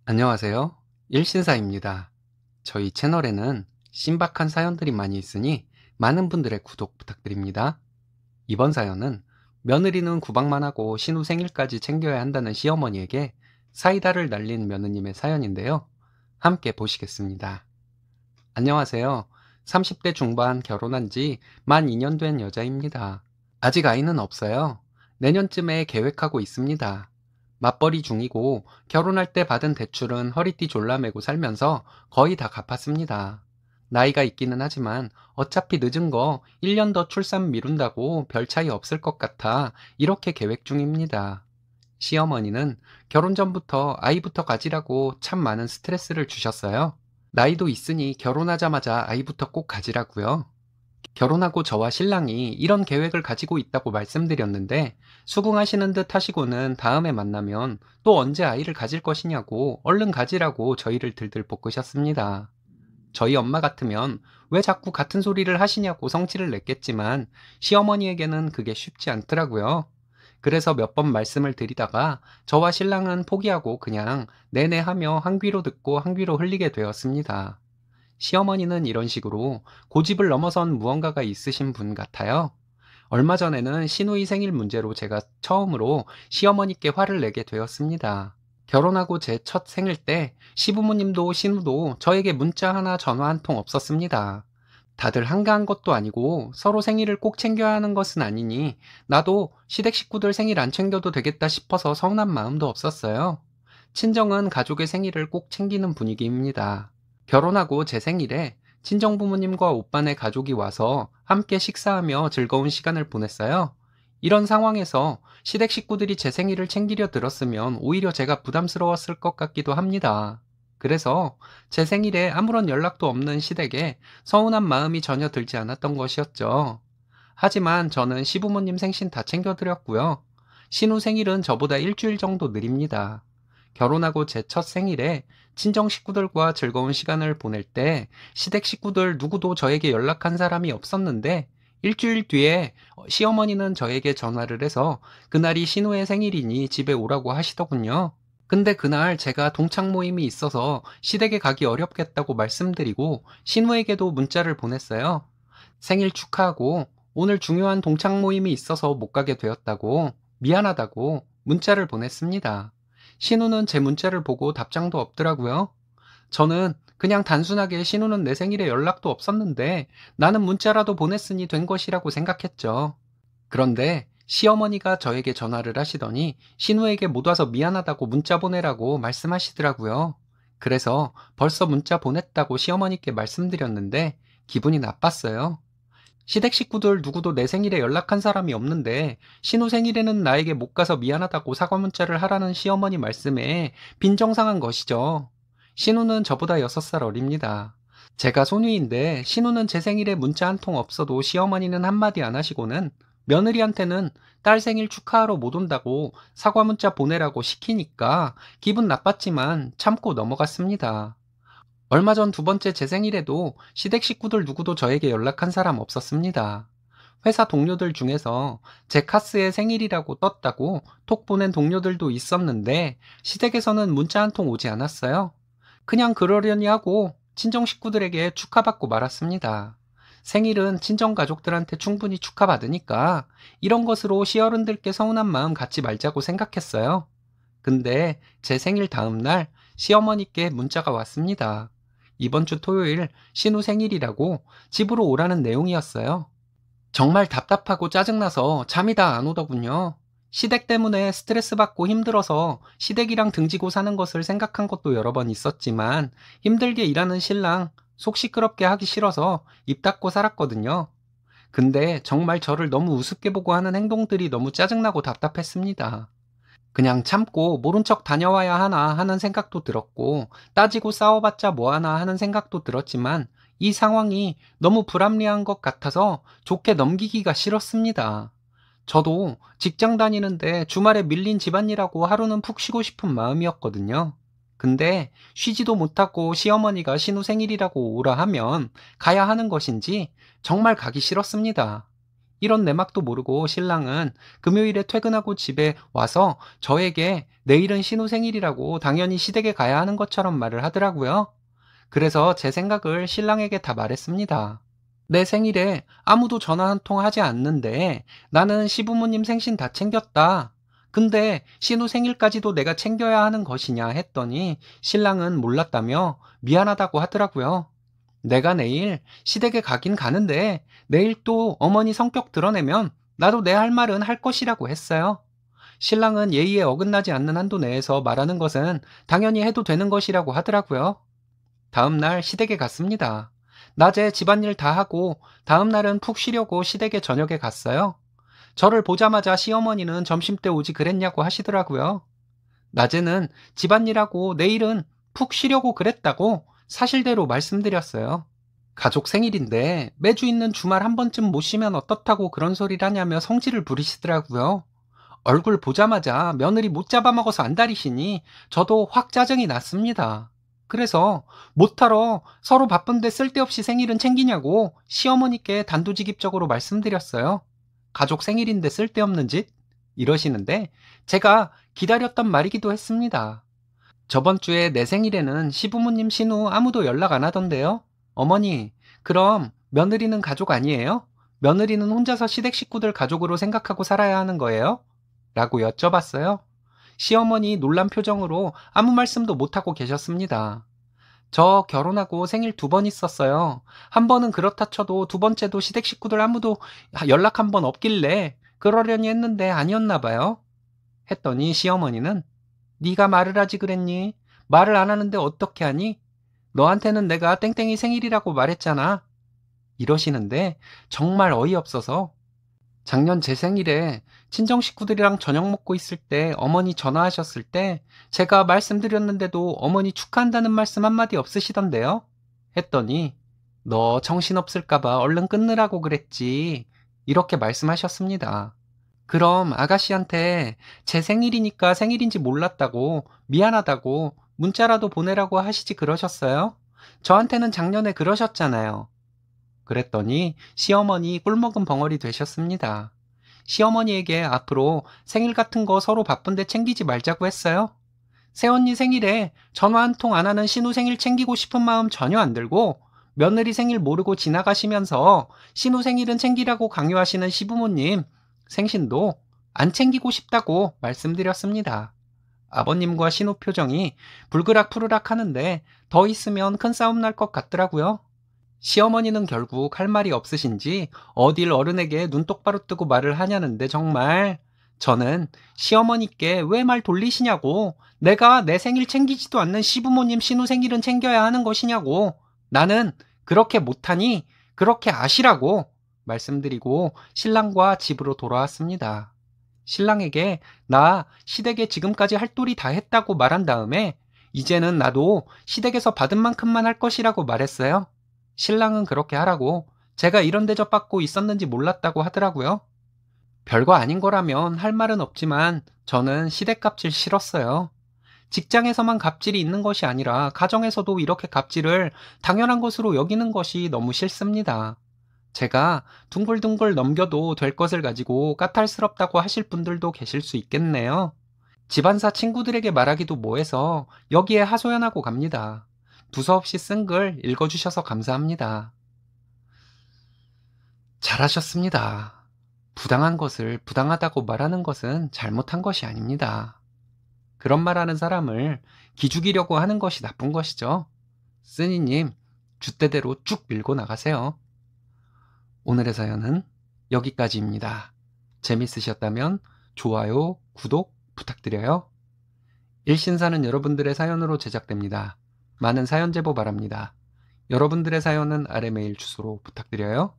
안녕하세요. 일신사입니다. 저희 채널에는 신박한 사연들이 많이 있으니 많은 분들의 구독 부탁드립니다. 이번 사연은 며느리는 구박만 하고 신우 생일까지 챙겨야 한다는 시어머니에게 사이다를 날린 며느님의 사연인데요. 함께 보시겠습니다. 안녕하세요. 30대 중반 결혼한 지 만 2년 된 여자입니다. 아직 아이는 없어요. 내년쯤에 계획하고 있습니다. 맞벌이 중이고 결혼할 때 받은 대출은 허리띠 졸라매고 살면서 거의 다 갚았습니다. 나이가 있기는 하지만 어차피 늦은 거 1년 더 출산 미룬다고 별 차이 없을 것 같아 이렇게 계획 중입니다. 시어머니는 결혼 전부터 아이부터 가지라고 참 많은 스트레스를 주셨어요. 나이도 있으니 결혼하자마자 아이부터 꼭 가지라고요. 결혼하고 저와 신랑이 이런 계획을 가지고 있다고 말씀드렸는데 수긍하시는 듯 하시고는 다음에 만나면 또 언제 아이를 가질 것이냐고 얼른 가지라고 저희를 들들 볶으셨습니다. 저희 엄마 같으면 왜 자꾸 같은 소리를 하시냐고 성질을 냈겠지만 시어머니에게는 그게 쉽지 않더라고요. 그래서 몇 번 말씀을 드리다가 저와 신랑은 포기하고 그냥 내내 하며 한 귀로 듣고 한 귀로 흘리게 되었습니다. 시어머니는 이런 식으로 고집을 넘어선 무언가가 있으신 분 같아요. 얼마 전에는 시누이 생일 문제로 제가 처음으로 시어머니께 화를 내게 되었습니다. 결혼하고 제 첫 생일 때 시부모님도 시누도 저에게 문자 하나 전화 한 통 없었습니다. 다들 한가한 것도 아니고 서로 생일을 꼭 챙겨야 하는 것은 아니니 나도 시댁 식구들 생일 안 챙겨도 되겠다 싶어서 서운한 마음도 없었어요. 친정은 가족의 생일을 꼭 챙기는 분위기입니다. 결혼하고 제 생일에 친정 부모님과 오빠네 가족이 와서 함께 식사하며 즐거운 시간을 보냈어요. 이런 상황에서 시댁 식구들이 제 생일을 챙기려 들었으면 오히려 제가 부담스러웠을 것 같기도 합니다. 그래서 제 생일에 아무런 연락도 없는 시댁에 서운한 마음이 전혀 들지 않았던 것이었죠. 하지만 저는 시부모님 생신 다 챙겨드렸고요. 신우 생일은 저보다 일주일 정도 느립니다. 결혼하고 제 첫 생일에 친정 식구들과 즐거운 시간을 보낼 때 시댁 식구들 누구도 저에게 연락한 사람이 없었는데 일주일 뒤에 시어머니는 저에게 전화를 해서 그날이 신우의 생일이니 집에 오라고 하시더군요. 근데 그날 제가 동창 모임이 있어서 시댁에 가기 어렵겠다고 말씀드리고 신우에게도 문자를 보냈어요. 생일 축하하고 오늘 중요한 동창 모임이 있어서 못 가게 되었다고 미안하다고 문자를 보냈습니다. 신우는 제 문자를 보고 답장도 없더라고요. 저는 그냥 단순하게 신우는 내 생일에 연락도 없었는데 나는 문자라도 보냈으니 된 것이라고 생각했죠. 그런데 시어머니가 저에게 전화를 하시더니 신우에게 못 와서 미안하다고 문자 보내라고 말씀하시더라고요. 그래서 벌써 문자 보냈다고 시어머니께 말씀드렸는데 기분이 나빴어요. 시댁 식구들 누구도 내 생일에 연락한 사람이 없는데 신우 생일에는 나에게 못 가서 미안하다고 사과 문자를 하라는 시어머니 말씀에 빈정상한 것이죠. 신우는 저보다 6살 어립니다. 제가 손위인데 신우는 제 생일에 문자 한 통 없어도 시어머니는 한마디 안 하시고는 며느리한테는 딸 생일 축하하러 못 온다고 사과 문자 보내라고 시키니까 기분 나빴지만 참고 넘어갔습니다. 얼마 전 두 번째 제 생일에도 시댁 식구들 누구도 저에게 연락한 사람 없었습니다. 회사 동료들 중에서 제 카스에 생일이라고 떴다고 톡 보낸 동료들도 있었는데 시댁에서는 문자 한 통 오지 않았어요. 그냥 그러려니 하고 친정 식구들에게 축하받고 말았습니다. 생일은 친정 가족들한테 충분히 축하받으니까 이런 것으로 시어른들께 서운한 마음 갖지 말자고 생각했어요. 근데 제 생일 다음 날 시어머니께 문자가 왔습니다. 이번 주 토요일 신우 생일이라고 집으로 오라는 내용이었어요. 정말 답답하고 짜증나서 잠이 다 안 오더군요. 시댁 때문에 스트레스 받고 힘들어서 시댁이랑 등지고 사는 것을 생각한 것도 여러 번 있었지만 힘들게 일하는 신랑 속 시끄럽게 하기 싫어서 입 닫고 살았거든요. 근데 정말 저를 너무 우습게 보고 하는 행동들이 너무 짜증나고 답답했습니다. 그냥 참고 모른 척 다녀와야 하나 하는 생각도 들었고 따지고 싸워봤자 뭐하나 하는 생각도 들었지만 이 상황이 너무 불합리한 것 같아서 좋게 넘기기가 싫었습니다. 저도 직장 다니는데 주말에 밀린 집안일하고 하루는 푹 쉬고 싶은 마음이었거든요. 근데 쉬지도 못하고 시어머니가 신우 생일이라고 오라 하면 가야 하는 것인지 정말 가기 싫었습니다. 이런 내막도 모르고 신랑은 금요일에 퇴근하고 집에 와서 저에게 내일은 신우 생일이라고 당연히 시댁에 가야 하는 것처럼 말을 하더라고요. 그래서 제 생각을 신랑에게 다 말했습니다. 내 생일에 아무도 전화 한 통 하지 않는데 나는 시부모님 생신 다 챙겼다. 근데 신우 생일까지도 내가 챙겨야 하는 것이냐 했더니 신랑은 몰랐다며 미안하다고 하더라고요. 내가 내일 시댁에 가긴 가는데 내일 또 어머니 성격 드러내면 나도 내 할 말은 할 것이라고 했어요. 신랑은 예의에 어긋나지 않는 한도 내에서 말하는 것은 당연히 해도 되는 것이라고 하더라고요. 다음 날 시댁에 갔습니다. 낮에 집안일 다 하고 다음 날은 푹 쉬려고 시댁에 저녁에 갔어요. 저를 보자마자 시어머니는 점심때 오지 그랬냐고 하시더라고요. 낮에는 집안일하고 내일은 푹 쉬려고 그랬다고 사실대로 말씀드렸어요. 가족 생일인데 매주 있는 주말 한 번쯤 못 쉬면 어떻다고 그런 소리를 하냐며 성질을 부리시더라고요. 얼굴 보자마자 며느리 못 잡아먹어서 안달이시니 저도 확 짜증이 났습니다. 그래서 못하러 서로 바쁜데 쓸데없이 생일은 챙기냐고 시어머니께 단도직입적으로 말씀드렸어요. 가족 생일인데 쓸데없는 짓? 이러시는데 제가 기다렸던 말이기도 했습니다. 저번 주에 내 생일에는 시부모님 신우 아무도 연락 안 하던데요. 어머니, 그럼 며느리는 가족 아니에요? 며느리는 혼자서 시댁 식구들 가족으로 생각하고 살아야 하는 거예요? 라고 여쭤봤어요. 시어머니 놀란 표정으로 아무 말씀도 못하고 계셨습니다. 저 결혼하고 생일 2번 있었어요. 한 번은 그렇다 쳐도 두 번째도 시댁 식구들 아무도 연락 한 번 없길래 그러려니 했는데 아니었나 봐요. 했더니 시어머니는 네가 말을 하지 그랬니? 말을 안 하는데 어떻게 하니? 너한테는 내가 땡땡이 생일이라고 말했잖아. 이러시는데 정말 어이없어서 작년 제 생일에 친정 식구들이랑 저녁 먹고 있을 때 어머니 전화하셨을 때 제가 말씀드렸는데도 어머니 축하한다는 말씀 한마디 없으시던데요? 했더니 너 정신없을까봐 얼른 끊느라고 그랬지. 이렇게 말씀하셨습니다. 그럼 아가씨한테 제 생일이니까 생일인지 몰랐다고 미안하다고 문자라도 보내라고 하시지 그러셨어요? 저한테는 작년에 그러셨잖아요. 그랬더니 시어머니 꿀먹은 벙어리 되셨습니다. 시어머니에게 앞으로 생일 같은 거 서로 바쁜데 챙기지 말자고 했어요. 새언니 생일에 전화 한 통 안 하는 신우 생일 챙기고 싶은 마음 전혀 안 들고 며느리 생일 모르고 지나가시면서 신우 생일은 챙기라고 강요하시는 시부모님 생신도 안 챙기고 싶다고 말씀드렸습니다. 아버님과 신우 표정이 불그락푸르락 하는데 더 있으면 큰 싸움 날 것 같더라고요. 시어머니는 결국 할 말이 없으신지 어딜 어른에게 눈 똑바로 뜨고 말을 하냐는데 정말 저는 시어머니께 왜 말 돌리시냐고 내가 내 생일 챙기지도 않는 시부모님 신우 생일은 챙겨야 하는 것이냐고 나는 그렇게 못하니 그렇게 아시라고 말씀드리고 신랑과 집으로 돌아왔습니다. 신랑에게 나 시댁에 지금까지 할 도리 다 했다고 말한 다음에 이제는 나도 시댁에서 받은 만큼만 할 것이라고 말했어요. 신랑은 그렇게 하라고 제가 이런 대접 받고 있었는지 몰랐다고 하더라고요. 별거 아닌 거라면 할 말은 없지만 저는 시댁 갑질 싫었어요. 직장에서만 갑질이 있는 것이 아니라 가정에서도 이렇게 갑질을 당연한 것으로 여기는 것이 너무 싫습니다. 제가 둥글둥글 넘겨도 될 것을 가지고 까탈스럽다고 하실 분들도 계실 수 있겠네요. 집안사 친구들에게 말하기도 뭐해서 여기에 하소연하고 갑니다. 두서없이 쓴 글 읽어주셔서 감사합니다. 잘하셨습니다. 부당한 것을 부당하다고 말하는 것은 잘못한 것이 아닙니다. 그런 말하는 사람을 기죽이려고 하는 것이 나쁜 것이죠. 쓰니님, 줏대대로 쭉 밀고 나가세요. 오늘의 사연은 여기까지입니다. 재밌으셨다면 좋아요, 구독 부탁드려요. 일신사는 여러분들의 사연으로 제작됩니다. 많은 사연 제보 바랍니다. 여러분들의 사연은 아래 메일 주소로 부탁드려요.